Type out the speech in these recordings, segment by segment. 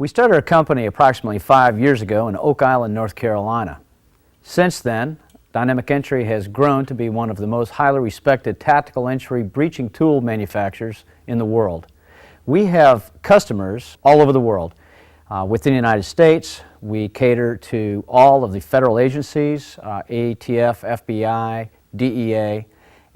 We started our company approximately 5 years ago in Oak Island, North Carolina. Since then, Dynamic Entry has grown to be one of the most highly respected tactical entry breaching tool manufacturers in the world. We have customers all over the world. Within the United States, we cater to all of the federal agencies, ATF, FBI, DEA,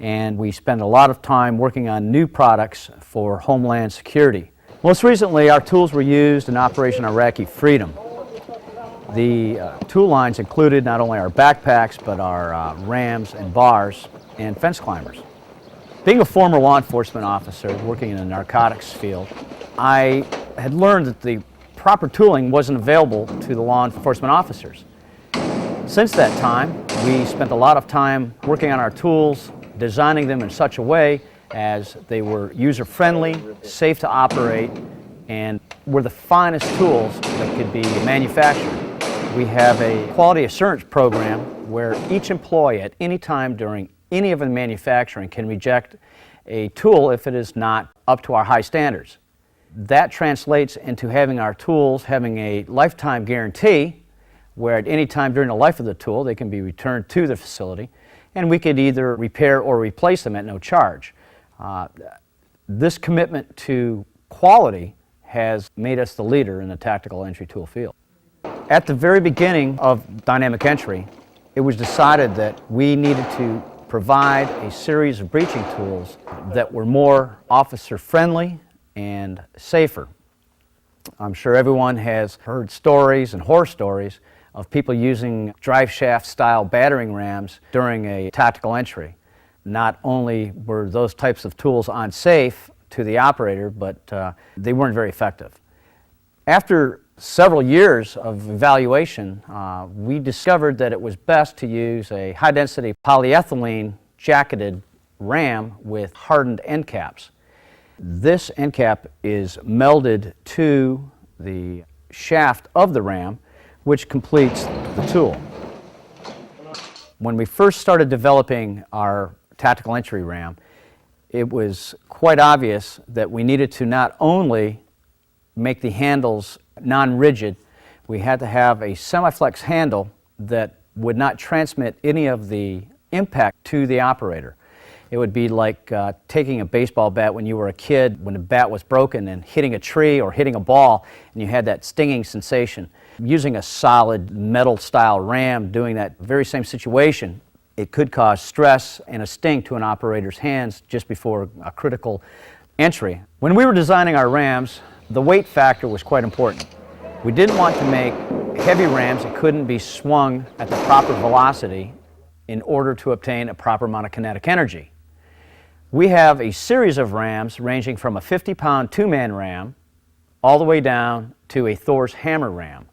and we spend a lot of time working on new products for Homeland Security. Most recently, our tools were used in Operation Iraqi Freedom. The tool lines included not only our backpacks, but our rams and bars and fence climbers. Being a former law enforcement officer working in the narcotics field, I had learned that the proper tooling wasn't available to the law enforcement officers. Since that time, we spent a lot of time working on our tools, designing them in such a way as they were user-friendly, safe to operate, and were the finest tools that could be manufactured. We have a quality assurance program where each employee at any time during any of the manufacturing can reject a tool if it is not up to our high standards. That translates into having our tools having a lifetime guarantee where at any time during the life of the tool they can be returned to the facility and we could either repair or replace them at no charge. This commitment to quality has made us the leader in the tactical entry tool field. At the very beginning of Dynamic Entry, it was decided that we needed to provide a series of breaching tools that were more officer-friendly and safer. I'm sure everyone has heard stories and horror stories of people using drive shaft style battering rams during a tactical entry. Not only were those types of tools unsafe to the operator, but they weren't very effective. After several years of evaluation, we discovered that it was best to use a high-density polyethylene jacketed ram with hardened end caps. This end cap is melded to the shaft of the ram, which completes the tool. When we first started developing our tactical entry ram, it was quite obvious that we needed to not only make the handles non-rigid, we had to have a semi-flex handle that would not transmit any of the impact to the operator. It would be like taking a baseball bat when you were a kid, when the bat was broken, and hitting a tree or hitting a ball, and you had that stinging sensation. Using a solid metal-style ram doing that very same situation, it could cause stress and a sting to an operator's hands just before a critical entry. When we were designing our rams, the weight factor was quite important. We didn't want to make heavy rams that couldn't be swung at the proper velocity in order to obtain a proper amount of kinetic energy. We have a series of rams ranging from a 50-pound two-man ram all the way down to a Thor's hammer ram,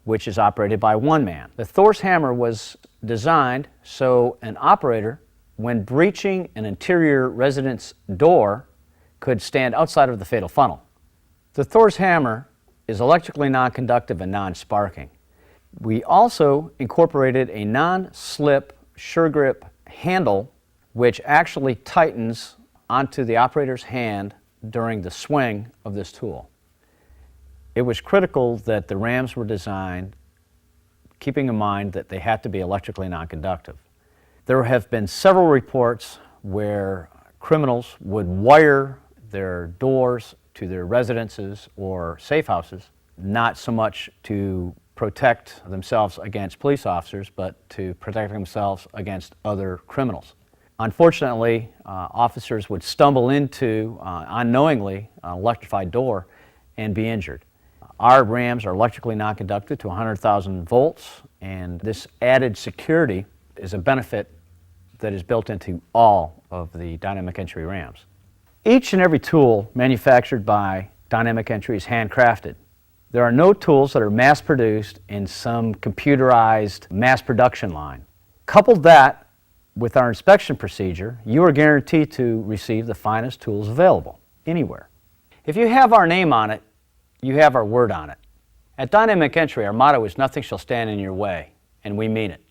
which is operated by one man. The Thor's hammer was designed so an operator, when breaching an interior residence door, could stand outside of the fatal funnel. The Thor's hammer is electrically non-conductive and non-sparking. We also incorporated a non-slip sure grip handle which actually tightens onto the operator's hand during the swing of this tool. It was critical that the rams were designed keeping in mind that they had to be electrically non-conductive. There have been several reports where criminals would wire their doors to their residences or safe houses, not so much to protect themselves against police officers, but to protect themselves against other criminals. Unfortunately, officers would stumble into, unknowingly, an electrified door and be injured. Our rams are electrically non-conductive to 100,000 volts, and this added security is a benefit that is built into all of the Dynamic Entry rams. Each and every tool manufactured by Dynamic Entry is handcrafted. There are no tools that are mass-produced in some computerized mass production line. Couple that with our inspection procedure, you are guaranteed to receive the finest tools available, anywhere. If you have our name on it, you have our word on it. At Dynamic Entry, our motto is "Nothing shall stand in your way," and we mean it.